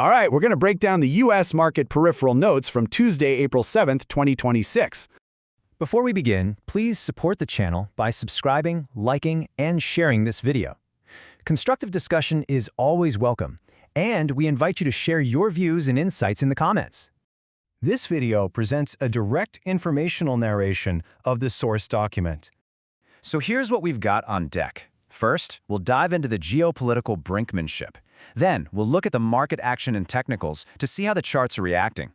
All right, we're going to break down the U.S. market peripheral notes from Tuesday, April 7th, 2026. Before we begin, please support the channel by subscribing, liking, and sharing this video. Constructive discussion is always welcome, and we invite you to share your views and insights in the comments. This video presents a direct informational narration of the source document. So here's what we've got on deck. First, we'll dive into the geopolitical brinkmanship. Then, we'll look at the market action and technicals to see how the charts are reacting.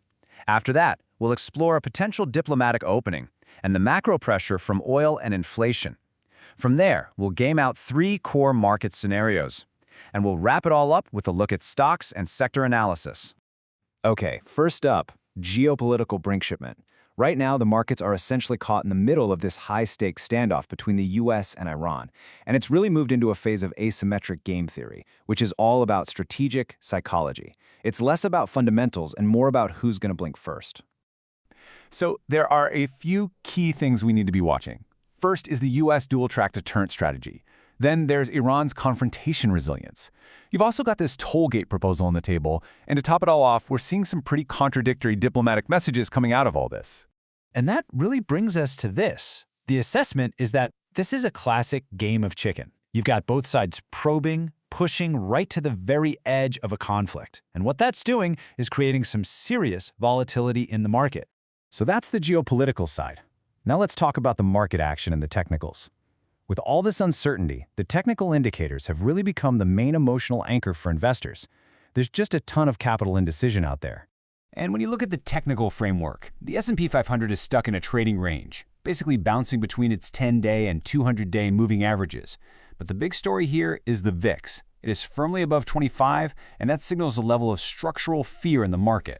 After that, we'll explore a potential diplomatic opening and the macro pressure from oil and inflation. From there, we'll game out 3 core market scenarios. And we'll wrap it all up with a look at stocks and sector analysis. Okay, first up, geopolitical brinkmanship. Right now, the markets are essentially caught in the middle of this high-stakes standoff between the US and Iran, and it's really moved into a phase of asymmetric game theory, which is all about strategic psychology. It's less about fundamentals and more about who's going to blink first. So there are a few key things we need to be watching. First is the US dual-track deterrent strategy. Then there's Iran's confrontation resilience. You've also got this toll gate proposal on the table, and to top it all off, we're seeing some pretty contradictory diplomatic messages coming out of all this. And that really brings us to this. The assessment is that this is a classic game of chicken. You've got both sides probing, pushing right to the very edge of a conflict. And what that's doing is creating some serious volatility in the market. So that's the geopolitical side. Now let's talk about the market action and the technicals. With all this uncertainty, the technical indicators have really become the main emotional anchor for investors. There's just a ton of capital indecision out there. And when you look at the technical framework, the S&P 500 is stuck in a trading range, basically bouncing between its 10-day and 200-day moving averages. But the big story here is the VIX. It is firmly above 25, and that signals a level of structural fear in the market.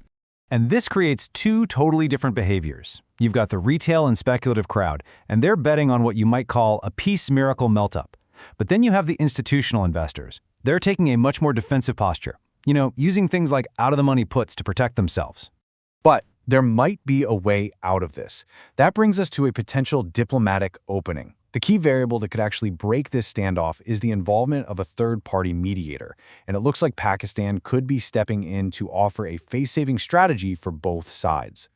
And this creates 2 totally different behaviors. You've got the retail and speculative crowd, and they're betting on what you might call a peace miracle melt-up. But then you have the institutional investors. They're taking a much more defensive posture, using things like out-of-the-money puts to protect themselves. But there might be a way out of this. That brings us to a potential diplomatic opening. The key variable that could actually break this standoff is the involvement of a third-party mediator, and it looks like Pakistan could be stepping in to offer a face-saving strategy for both sides.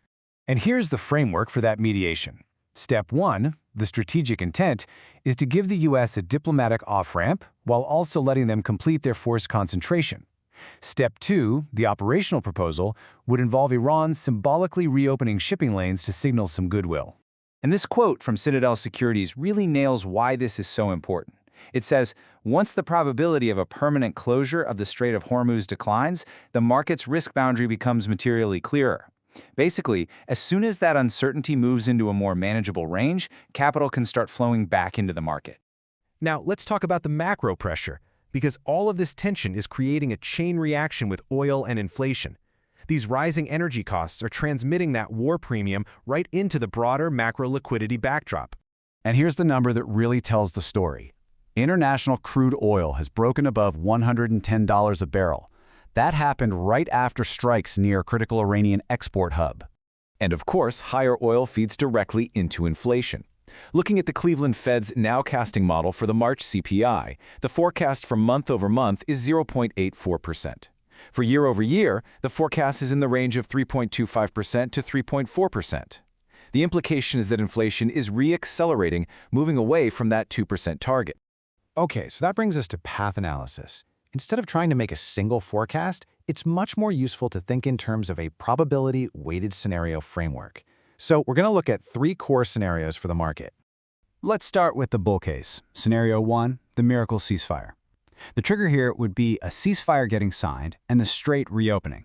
And here's the framework for that mediation. Step 1, the strategic intent, is to give the US a diplomatic off-ramp while also letting them complete their forced concentration. Step 2, the operational proposal, would involve Iran symbolically reopening shipping lanes to signal some goodwill. And this quote from Citadel Securities really nails why this is so important. It says, once the probability of a permanent closure of the Strait of Hormuz declines, the market's risk boundary becomes materially clearer. Basically, as soon as that uncertainty moves into a more manageable range, capital can start flowing back into the market. Now, let's talk about the macro pressure, because all of this tension is creating a chain reaction with oil and inflation. These rising energy costs are transmitting that war premium right into the broader macro liquidity backdrop. And here's the number that really tells the story. International crude oil has broken above $110 a barrel. That happened right after strikes near a critical Iranian export hub. And of course, higher oil feeds directly into inflation. Looking at the Cleveland Fed's nowcasting model for the March CPI, the forecast for month-over-month is 0.84%. For year-over-year, the forecast is in the range of 3.25% to 3.4%. The implication is that inflation is re-accelerating, moving away from that 2% target. Okay, so that brings us to path analysis. Instead of trying to make a single forecast, it's much more useful to think in terms of a probability-weighted scenario framework. So we're going to look at 3 core scenarios for the market. Let's start with the bull case. Scenario 1, the miracle ceasefire. The trigger here would be a ceasefire getting signed and the strait reopening.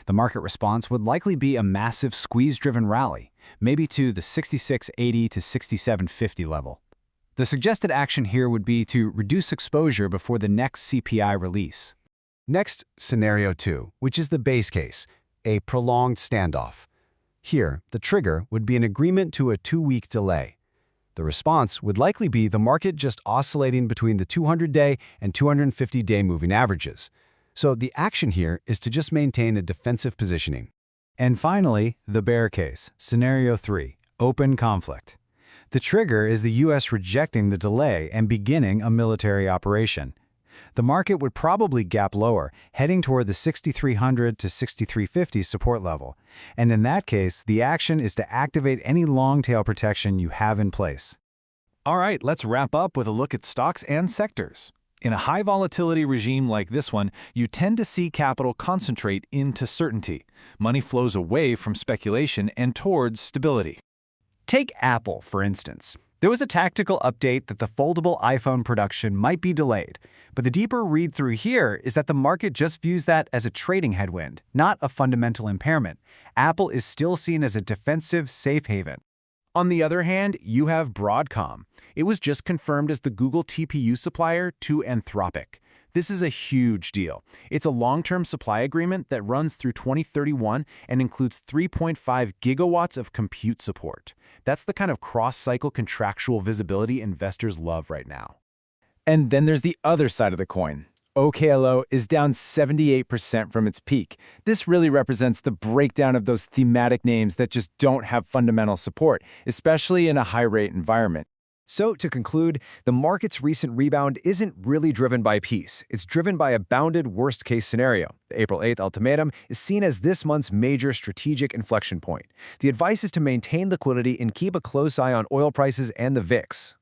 The market response would likely be a massive squeeze-driven rally, maybe to the 6680 to 6750 level. The suggested action here would be to reduce exposure before the next CPI release. Next, Scenario 2, which is the base case, a prolonged standoff. Here, the trigger would be an agreement to a 2-week delay. The response would likely be the market just oscillating between the 200-day and 250-day moving averages. So the action here is to just maintain a defensive positioning. And finally, the bear case, Scenario 3, open conflict. The trigger is the U.S. rejecting the delay and beginning a military operation. The market would probably gap lower, heading toward the 6,300 to 6,350 support level. And in that case, the action is to activate any long-tail protection you have in place. All right, let's wrap up with a look at stocks and sectors. In a high volatility regime like this one, you tend to see capital concentrate into certainty. Money flows away from speculation and towards stability. Take Apple, for instance. There was a tactical update that the foldable iPhone production might be delayed, but the deeper read-through here is that the market just views that as a trading headwind, not a fundamental impairment. Apple is still seen as a defensive safe haven. On the other hand, you have Broadcom. It was just confirmed as the Google TPU supplier to Anthropic. This is a huge deal. It's a long-term supply agreement that runs through 2031 and includes 3.5 gigawatts of compute support. That's the kind of cross-cycle contractual visibility investors love right now. And then there's the other side of the coin. OKLO is down 78% from its peak. This really represents the breakdown of those thematic names that just don't have fundamental support, especially in a high-rate environment. So, to conclude, the market's recent rebound isn't really driven by peace. It's driven by a bounded worst-case scenario. The April 8th ultimatum is seen as this month's major strategic inflection point. The advice is to maintain liquidity and keep a close eye on oil prices and the VIX.